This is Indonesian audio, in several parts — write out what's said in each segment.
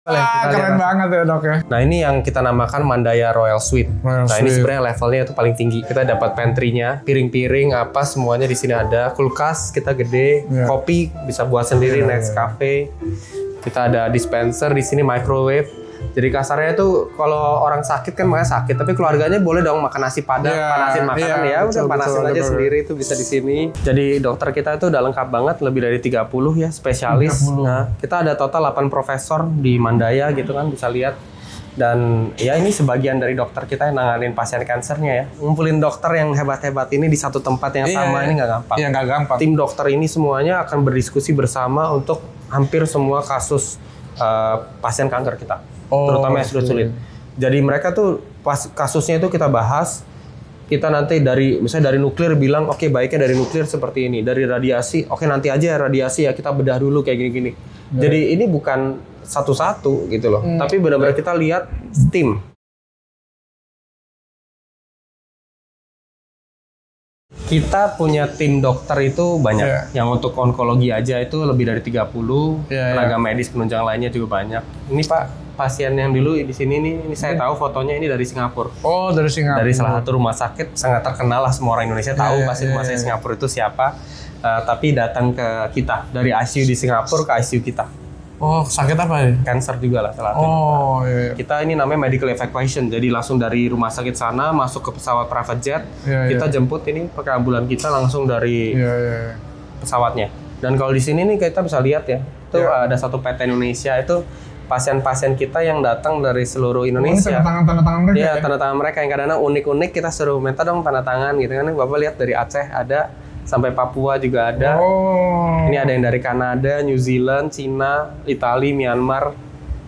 Keren banget ya dok ya. Nah ini yang kita namakan Mandaya Royal Suite. Ini sebenarnya levelnya itu paling tinggi. Kita dapat pantry-nya, piring-piring apa semuanya di sini ada. Kulkas kita gede, kopi bisa buat sendiri, next cafe. Kita ada dispenser di sini, microwave. Jadi kasarnya itu kalau orang sakit kan makanya sakit, tapi keluarganya boleh dong makan nasi padang, panasin makanan udah panasin aja sendiri itu bisa di sini. Jadi dokter kita itu udah lengkap banget, lebih dari 30 ya spesialis. 30. Nah, kita ada total 8 profesor di Mandaya gitu kan bisa lihat. Dan ya ini sebagian dari dokter kita yang nanganin pasien kansernya ya. Ngumpulin dokter yang hebat-hebat ini di satu tempat yang sama ini nggak gampang. Iya nggak gampang. Tim dokter ini semuanya akan berdiskusi bersama untuk hampir semua kasus pasien kanker kita. Terutama yang sulit. Jadi mereka tuh pas kasusnya itu kita bahas, kita nanti misalnya dari nuklir bilang oke, baiknya dari nuklir seperti ini, dari radiasi oke nanti aja radiasi ya kita bedah dulu kayak gini-gini. Jadi ini bukan satu-satu gitu loh, tapi benar-benar kita lihat tim. Kita punya tim dokter itu banyak. Yang untuk onkologi aja itu lebih dari 30, tenaga medis penunjang lainnya juga banyak. Ini Pak, pasien yang dulu di sini ini saya tahu fotonya ini dari Singapura. Oh, dari Singapura. Dari salah satu rumah sakit sangat terkenal lah, semua orang Indonesia tahu pasti rumah sakit Singapura itu siapa. Tapi datang ke kita dari ICU di Singapura ke ICU kita. Oh, sakit apa ya? Kanker juga lah salah satu. Oh, iya. Kita ini namanya medical evacuation. Jadi langsung dari rumah sakit sana masuk ke pesawat private jet. Kita jemput ini pakai ambulan kita langsung dari pesawatnya. Dan kalau di sini nih kita bisa lihat ya, itu ada satu PT Indonesia itu pasien-pasien kita yang datang dari seluruh Indonesia. Tanda tangan mereka. Iya, tanda tangan mereka yang kadang-kadang unik-unik, kita suruh minta dong tanda tangan gitu kan. Bapak lihat dari Aceh ada, sampai Papua juga ada. Ini ada yang dari Kanada, New Zealand, Cina, Italia, Myanmar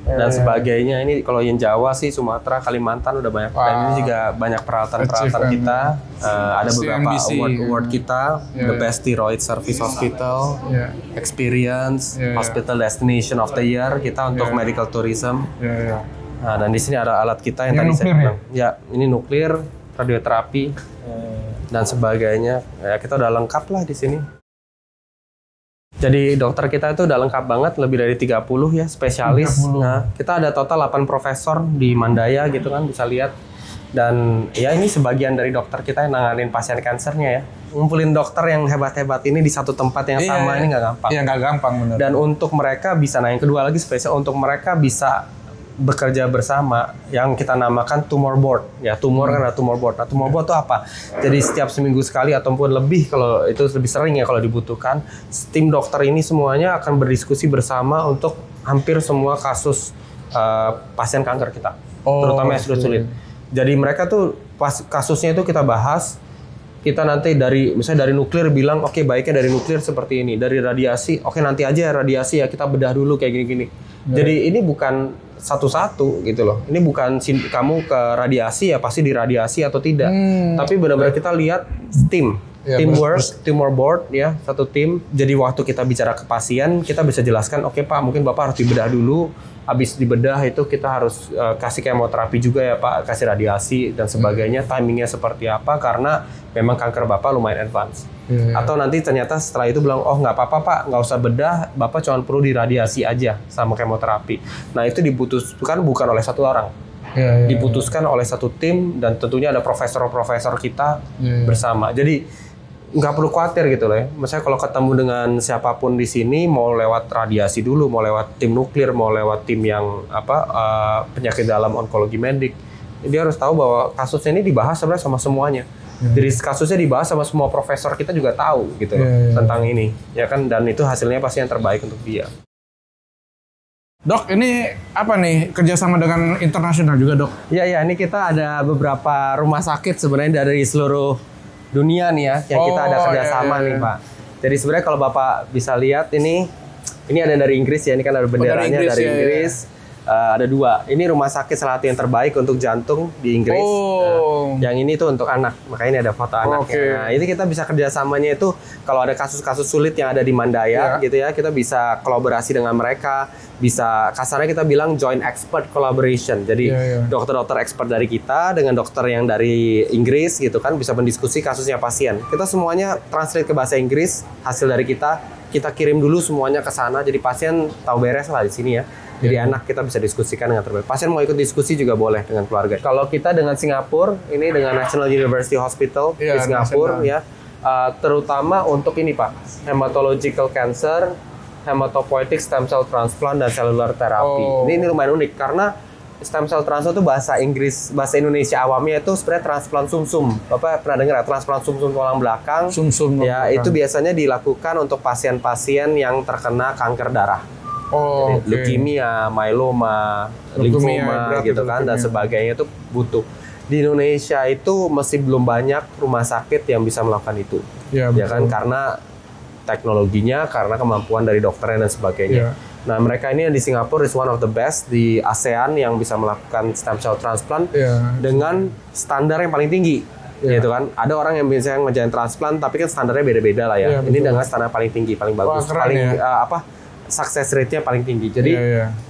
dan sebagainya. Ini kalau yang Jawa sih Sumatera, Kalimantan udah banyak. Dan ini juga banyak peralatan-peralatan kita. Ada beberapa award kita, The Best Thyroid Service Hospital, Experience, Hospital Destination of the Year kita untuk medical tourism. Nah, dan di sini ada alat kita yang tadi saya bilang. Ya, ini nuklir, radioterapi dan sebagainya. Ya, kita udah lengkap lah di sini. Jadi dokter kita itu udah lengkap banget, lebih dari 30 ya spesialis. 30. Nah, kita ada total 8 profesor di Mandaya gitu kan bisa lihat. Dan ya ini sebagian dari dokter kita yang nanganin pasien kansernya ya. Ngumpulin dokter yang hebat-hebat ini di satu tempat yang sama ini nggak gampang. Iya nggak gampang bener. Dan untuk mereka bisa, nah yang kedua lagi spesial, untuk mereka bisa bekerja bersama yang kita namakan tumor board. Ya tumor kan ada tumor board. Nah tumor board itu apa? Jadi setiap seminggu sekali ataupun lebih kalau itu lebih sering ya kalau dibutuhkan, tim dokter ini semuanya akan berdiskusi bersama untuk hampir semua kasus pasien kanker kita, terutama yang sulit. Jadi mereka tuh pas kasusnya itu kita bahas, kita nanti misalnya dari nuklir bilang oke, baiknya dari nuklir seperti ini, dari radiasi oke nanti aja radiasi ya kita bedah dulu kayak gini-gini. Jadi ini bukan satu-satu gitu loh. Ini bukan kamu ke radiasi ya pasti di radiasi atau tidak. Tapi benar-benar kita lihat tim. Teamwork, tumor board ya, satu tim. Jadi waktu kita bicara ke pasien, kita bisa jelaskan, oke Pak, mungkin Bapak harus dibedah dulu. Habis dibedah itu kita harus kasih kemoterapi juga ya Pak, kasih radiasi dan sebagainya. Timingnya seperti apa, karena memang kanker Bapak lumayan advance. Atau nanti ternyata setelah itu bilang, oh nggak apa-apa Pak, nggak usah bedah, Bapak cuma perlu diradiasi aja sama kemoterapi. Nah itu diputuskan bukan oleh satu orang. Diputuskan oleh satu tim dan tentunya ada profesor-profesor kita bersama. Jadi nggak perlu khawatir gitu loh ya. Misalnya kalau ketemu dengan siapapun di sini, mau lewat radiasi dulu, mau lewat tim nuklir, mau lewat tim yang penyakit dalam onkologi medik, dia harus tahu bahwa kasusnya ini dibahas sebenarnya sama semuanya. Jadi kasusnya dibahas sama semua profesor, kita juga tahu gitu loh tentang ini, ya kan, dan itu hasilnya pasti yang terbaik untuk dia. Dok, ini apa nih kerjasama dengan internasional juga dok? Iya, ini kita ada beberapa rumah sakit sebenarnya dari seluruh dunia nih ya, yang kita ada kerjasama nih Pak. Jadi sebenarnya kalau Bapak bisa lihat ini ada dari Inggris ya, ini kan ada benderanya dari Inggris. Ada dua. Ini rumah sakit salah satu yang terbaik untuk jantung di Inggris. Yang ini tuh untuk anak, makanya ini ada foto anaknya. Nah, ini kita bisa kerjasamanya itu kalau ada kasus-kasus sulit yang ada di Mandaya gitu ya, kita bisa kolaborasi dengan mereka. Bisa kasarnya kita bilang joint expert collaboration. Jadi dokter-dokter expert dari kita dengan dokter yang dari Inggris gitu kan bisa mendiskusi kasusnya pasien. Kita semuanya translate ke bahasa Inggris, hasil dari kita kirim dulu semuanya ke sana. Jadi pasien tahu beres lah di sini ya. Jadi enak kita bisa diskusikan dengan terbaik. Pasien mau ikut diskusi juga boleh dengan keluarga. Kalau kita dengan Singapura, ini dengan National University Hospital di Singapura ya, terutama untuk ini Pak, hematological cancer, hematopoietic stem cell transplant dan cellular therapy. Ini lumayan unik karena stem cell transplant itu bahasa Inggris, bahasa Indonesia awamnya itu sebenarnya transplant sumsum. Bapak pernah dengar transplant sumsum tulang belakang? Sumsum. Ya, itu biasanya dilakukan untuk pasien-pasien yang terkena kanker darah. Leukemia, myeloma, lymphoma gitu kan dan sebagainya itu butuh. Di Indonesia itu masih belum banyak rumah sakit yang bisa melakukan itu. Ya kan karena teknologinya, karena kemampuan dari dokternya dan sebagainya. Nah, mereka ini di Singapura is one of the best di ASEAN yang bisa melakukan stem cell transplant dengan standar yang paling tinggi. Gitu kan. Ada orang yang biasanya ngerjain transplant tapi kan standarnya beda-beda lah ya. Ini dengan standar paling tinggi, paling bagus, paling success rate-nya paling tinggi. Jadi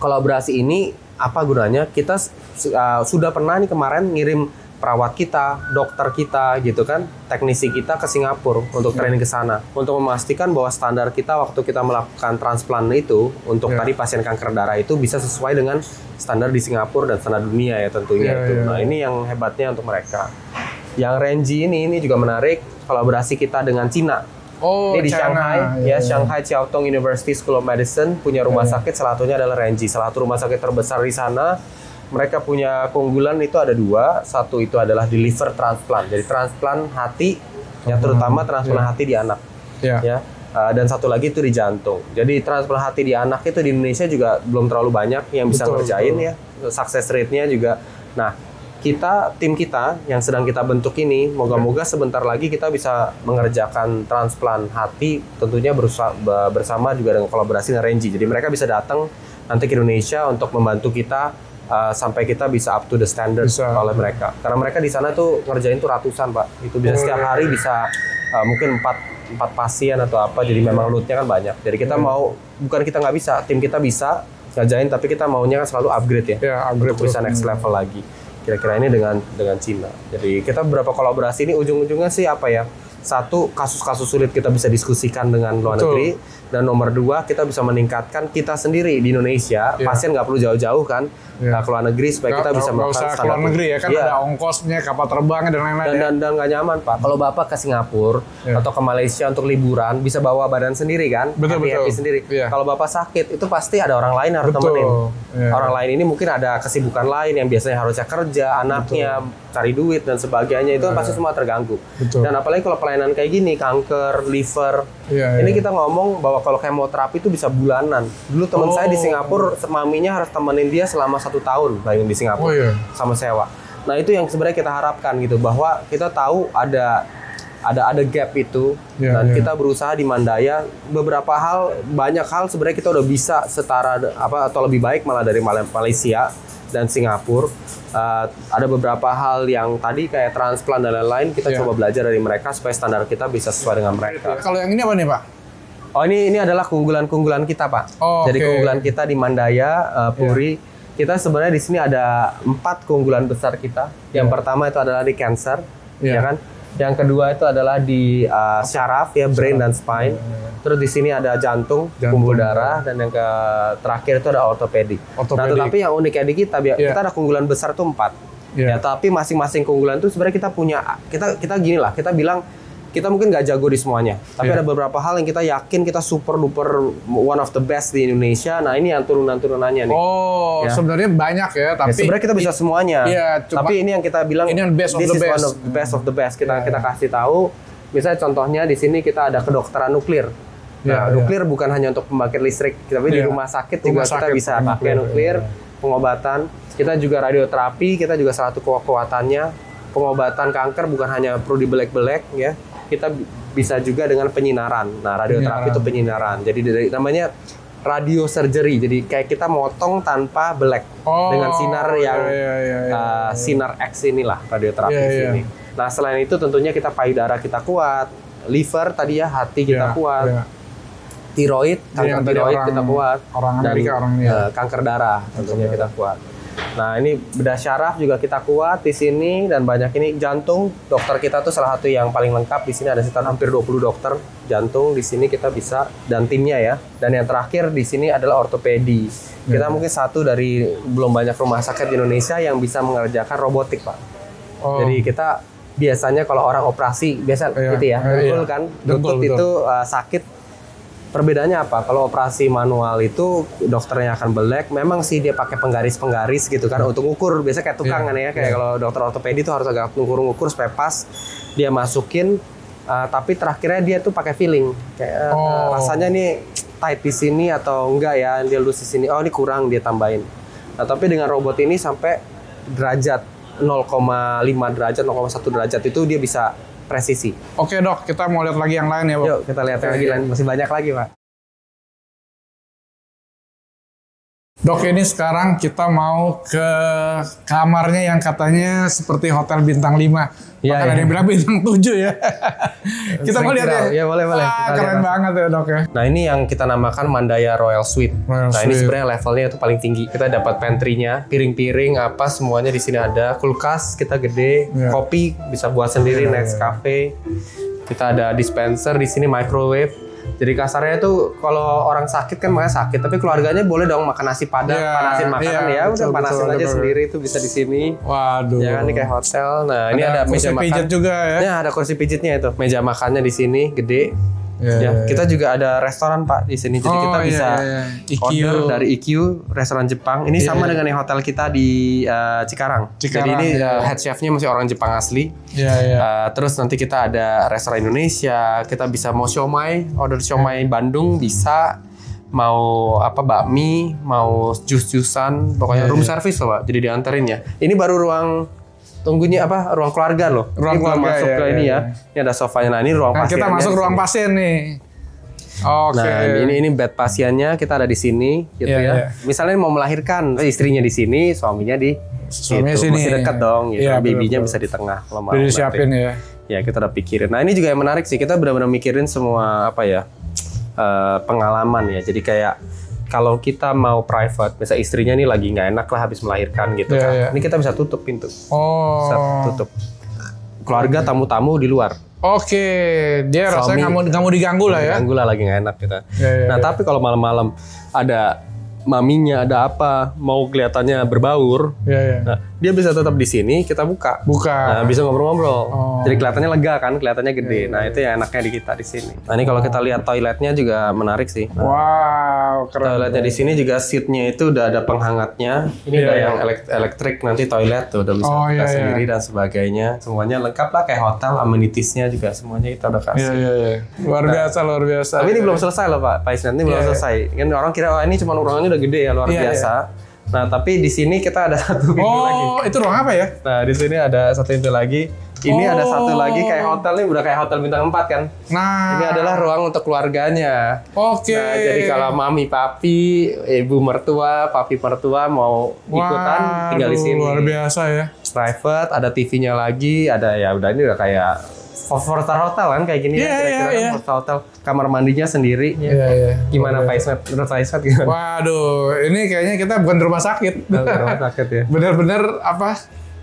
kolaborasi ini apa gunanya? Kita sudah pernah nih kemarin ngirim perawat kita, dokter kita gitu kan, teknisi kita ke Singapura untuk training ke sana untuk memastikan bahwa standar kita waktu kita melakukan transplant itu untuk tadi pasien kanker darah itu bisa sesuai dengan standar di Singapura dan standar dunia ya tentunya itu. Nah, ini yang hebatnya untuk mereka. Yang Renji ini juga menarik, kolaborasi kita dengan Cina. Ini di Shanghai, Shanghai Chiao Tung University School of Medicine punya rumah sakit, salah satunya adalah Renji, salah satu rumah sakit terbesar di sana. Mereka punya keunggulan itu ada 2, satu itu adalah di liver transplant, jadi transplant hati, terutama transplant hati di anak, dan satu lagi itu di jantung. Jadi transplant hati di anak itu di Indonesia juga belum terlalu banyak yang bisa ngerjain ya, success rate-nya juga. Nah, tim kita yang sedang kita bentuk ini, moga-moga sebentar lagi kita bisa mengerjakan transplant hati, tentunya bersama juga dengan kolaborasi dengan Renji. Jadi mereka bisa datang nanti ke Indonesia untuk membantu kita sampai kita bisa up to the standard oleh mereka. Karena mereka di sana tuh ngerjain tuh ratusan Pak. Itu bisa setiap hari bisa mungkin 4 pasien atau apa. Jadi memang load-nya kan banyak. Jadi kita mau, bukan kita nggak bisa, tim kita bisa ngerjain, tapi kita maunya kan selalu upgrade ya upgrade untuk bisa next level lagi. Kira-kira ini dengan Cina. Jadi kita beberapa kolaborasi ini ujung-ujungnya sih apa ya? Satu, kasus-kasus sulit kita bisa diskusikan dengan luar negeri. Dan nomor 2, kita bisa meningkatkan kita sendiri di Indonesia. Pasien nggak perlu jauh-jauh kan ke luar negeri supaya kita bisa melakukan standar. Ke luar negeri ya kan ada ongkosnya, kapal terbangnya dan lain-lain. Dan nggak nyaman Pak. Kalau Bapak ke Singapura atau ke Malaysia untuk liburan bisa bawa badan sendiri kan, happy sendiri. Kalau Bapak sakit itu pasti ada orang lain harus temenin. Orang lain ini mungkin ada kesibukan lain yang biasanya harusnya kerja, anaknya cari duit dan sebagainya, itu pasti semua terganggu. Dan apalagi kalau pelayanan kayak gini, kanker, liver, ini kita ngomong bahwa kalau kemoterapi itu bisa bulanan. Dulu teman saya di Singapura, maminya harus temenin dia selama 1 tahun, bayangin di Singapura sama sewa. Nah itu yang sebenarnya kita harapkan gitu, bahwa kita tahu ada gap itu dan kita berusaha di Mandaya beberapa hal, banyak hal sebenarnya kita udah bisa setara atau lebih baik malah dari Malaysia dan Singapura. Ada beberapa hal yang tadi kayak transplant dan lain-lain kita coba belajar dari mereka supaya standar kita bisa sesuai dengan mereka. Kalau yang ini apa nih Pak? Oh ini adalah keunggulan kita Pak. Jadi keunggulan kita di Mandaya, Puri. Kita sebenarnya di sini ada 4 keunggulan besar kita. Yang pertama itu adalah di cancer, ya kan? Yang kedua itu adalah di syaraf ya, brain dan spine. Terus di sini ada jantung, pembuluh darah, dan yang terakhir itu ada ortopedi. Nah, tetapi yang uniknya di kita ada keunggulan besar tuh 4. Ya, tapi masing-masing keunggulan itu sebenarnya kita punya, kita gini lah, kita bilang kita mungkin nggak jago di semuanya, tapi ada beberapa hal yang kita yakin kita super duper one of the best di Indonesia. Nah ini yang turunan-turunannya nih. Sebenarnya banyak ya, tapi sebenarnya kita bisa semuanya. Tapi ini yang kita bilang, ini yang best of the best. One of the best of the best. Kita kasih tahu. Misalnya contohnya di sini kita ada kedokteran nuklir. Nuklir bukan hanya untuk pembangkit listrik, tapi di rumah sakit juga kita bisa pakai nuklir, pengobatan. Kita juga radioterapi, kita juga salah satu kekuatannya. Pengobatan kanker bukan hanya perlu dibelek-belek ya. Kita bisa juga dengan penyinaran. Nah, radioterapi itu penyinaran. Jadi namanya radio surgery. Jadi kayak kita motong tanpa belek dengan sinar yang sinar X inilah radioterapi ini. Nah, selain itu tentunya kita payudara kita kuat, liver tadi ya, hati kita kuat. Tiroid, kanker tiroid kita kuat. Dan kanker darah tentunya kita kuat. Nah, ini bedah syaraf juga kita kuat di sini, dan banyak ini jantung. Dokter kita tuh salah satu yang paling lengkap di sini, ada sekitar hampir 20 dokter jantung di sini kita bisa, dan timnya ya. Dan yang terakhir di sini adalah ortopedi. Kita mungkin satu dari belum banyak rumah sakit di Indonesia yang bisa mengerjakan robotik, Pak. Jadi kita biasanya kalau orang operasi biasa gitu ya, dengkul kan, lutut itu sakit. Perbedaannya apa? Kalau operasi manual itu dokternya akan belek. Memang sih dia pakai penggaris-penggaris gitu kan untuk ngukur. Biasa kayak tukang kan ya. Kayak kalau dokter ortopedi itu harus agak ngukur-ngukur supaya pas. Dia masukin. Tapi terakhirnya dia tuh pakai feeling. Kayak rasanya nih tight di sini atau enggak ya. Dia loose di sini. Oh ini kurang, dia tambahin. Nah tapi dengan robot ini sampai derajat 0,5 derajat, 0,1 derajat itu dia bisa presisi. Oke dok, kita mau lihat lagi yang lain ya, Pak. Yuk kita lihat yang lagi lain, masih banyak lagi, Pak. Dok, ini sekarang kita mau ke kamarnya yang katanya seperti hotel bintang 5. Bahkan ada yang bilang bintang 7 ya. Kita mau lihat ya? Ya boleh. Keren banget ya dok ya. Nah ini yang kita namakan Mandaya Royal Suite. Ini sebenarnya levelnya itu paling tinggi. Kita dapat pantry-nya, piring-piring apa semuanya di sini ada. Kulkas kita gede, kopi bisa buat sendiri, Nescafe. Kita ada dispenser di sini, microwave. Jadi kasarnya tuh kalau orang sakit kan makanya sakit, tapi keluarganya boleh dong makan nasi padang, panasin makanan udah panasin aja sendiri itu bisa di sini. Waduh. Ya kan ini kayak hotel. Nah, ini ada meja makan. Pijat juga ya. Ya, ada kursi pijitnya itu. Meja makannya di sini gede. Kita juga ada restoran Pak di sini. Jadi kita bisa order dari EQ restoran Jepang. Ini sama dengan yang hotel kita di Cikarang. Jadi ini head chefnya masih orang Jepang asli. Terus nanti kita ada restoran Indonesia. Kita bisa mau siomay, order siomay Bandung bisa. Mau apa bakmi, mau jus-jusan, pokoknya room service loh Pak. Jadi dianterin ya. Ini baru ruang tunggunya apa? Ruang keluarga loh. Ruang keluarga masuk ke ini ya. Ini ada sofanya. Nah, ini ruang pasien. Kita masuk ruang pasien nih. Oke. Nah, ini bed pasiennya kita ada di sini gitu ya. Misalnya mau melahirkan, istrinya di sini, suaminya di sini. Masih dekat dong gitu. Babynya bisa di tengah kalau mau. Disiapin ya. Ya, kita udah pikirin. Nah, ini juga yang menarik sih. Kita benar-benar mikirin semua apa ya? Pengalaman ya. Jadi kayak kalau kita mau private, misalnya istrinya nih lagi nggak enak lah habis melahirkan gitu kan. Ini kita bisa tutup pintu. Bisa tutup. Keluarga, tamu-tamu di luar. Oke, dia rasanya nggak mau diganggu lah ya. Diganggu lah lagi nggak enak kita. Nah tapi kalau malam-malam ada maminya, ada apa, mau kelihatannya berbaur, nah, dia bisa tetap di sini, kita buka. Nah, bisa ngobrol-ngobrol. Jadi kelihatannya lega kan, kelihatannya gede. Nah itu yang enaknya di kita di sini. Nah ini kalau kita lihat toiletnya juga menarik sih. Wow, keren. Toiletnya di sini juga seatnya itu udah ada penghangatnya. Ini ada yang elektrik nanti toilet tuh udah bisa buka sendiri dan sebagainya. Semuanya lengkap lah kayak hotel, amenitiesnya juga semuanya kita udah kasih. Luar biasa. Tapi ini belum selesai loh Pak Isnan, ini belum selesai. Kan orang kira ini cuma ruangannya udah gede ya luar biasa. Nah tapi di sini kita ada satu pintu lagi. Oh itu ruang apa ya? Nah di sini ada satu pintu lagi. Ini ada satu lagi kayak hotel nih, udah kayak hotel bintang 4 kan. Nah ini adalah ruang untuk keluarganya. Oke. Nah jadi kalau mami papi, ibu mertua, papi mertua mau ikutan tinggal di sini. Luar biasa ya. Private, ada TV-nya lagi, ada ya udah ini udah kayak 4-star hotel kan kayak gini kira-kira 4-star hotel. Kamar mandinya sendiri. Gimana Pak Ismet? Menurut Pak Ismet gimana? Waduh, ini kayaknya kita bukan rumah sakit. Rumah sakit ya. Bener-bener apa?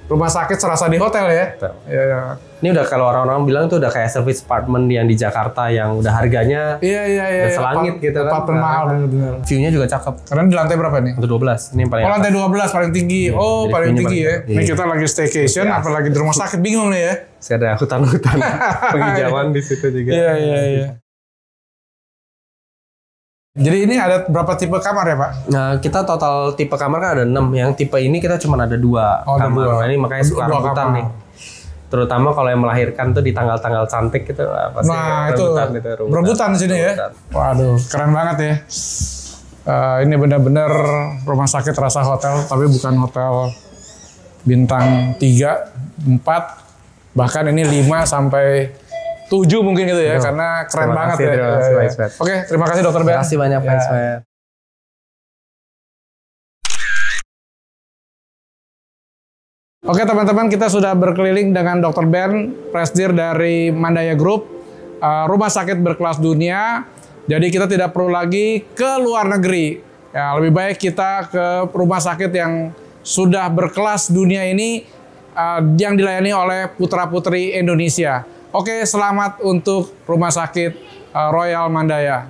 Rumah sakit serasa di hotel ya. Ini udah kalau orang-orang bilang tuh udah kayak service apartment yang di Jakarta yang udah harganya udah selangit gitu kan. Apartemen mahal bener-bener. View-nya juga cakep. Karena di lantai berapa nih? Lantai 12. Ini yang paling lantai 12 paling tinggi. Paling tinggi ya. Ini kita lagi staycation, apalagi di rumah sakit bingung nih ya. Ada hutan-hutan penghijauan di situ juga. Iya. Jadi ini ada berapa tipe kamar ya Pak? Nah kita total tipe kamar kan ada 6. Yang tipe ini kita cuma ada 2 kamar. Nah, ini makanya suka rebutan nih. Terutama kalau yang melahirkan tuh di tanggal-tanggal cantik gitu. Pasti rebutan itu. Rebutan di sini ya? Waduh keren banget ya. Ini benar-benar rumah sakit rasa hotel. Tapi bukan hotel bintang 3, 4. Bahkan ini 5 sampai 7 mungkin gitu ya, karena keren banget ya. Oke, terima kasih Dokter Ben. Terima kasih banyak Pak Ismet. Oke teman-teman, kita sudah berkeliling dengan Dokter Ben, presidir dari Mandaya Group, rumah sakit berkelas dunia. Jadi kita tidak perlu lagi ke luar negeri. Ya, lebih baik kita ke rumah sakit yang sudah berkelas dunia ini, yang dilayani oleh putra-putri Indonesia. Oke, selamat untuk Rumah Sakit Royal Mandaya.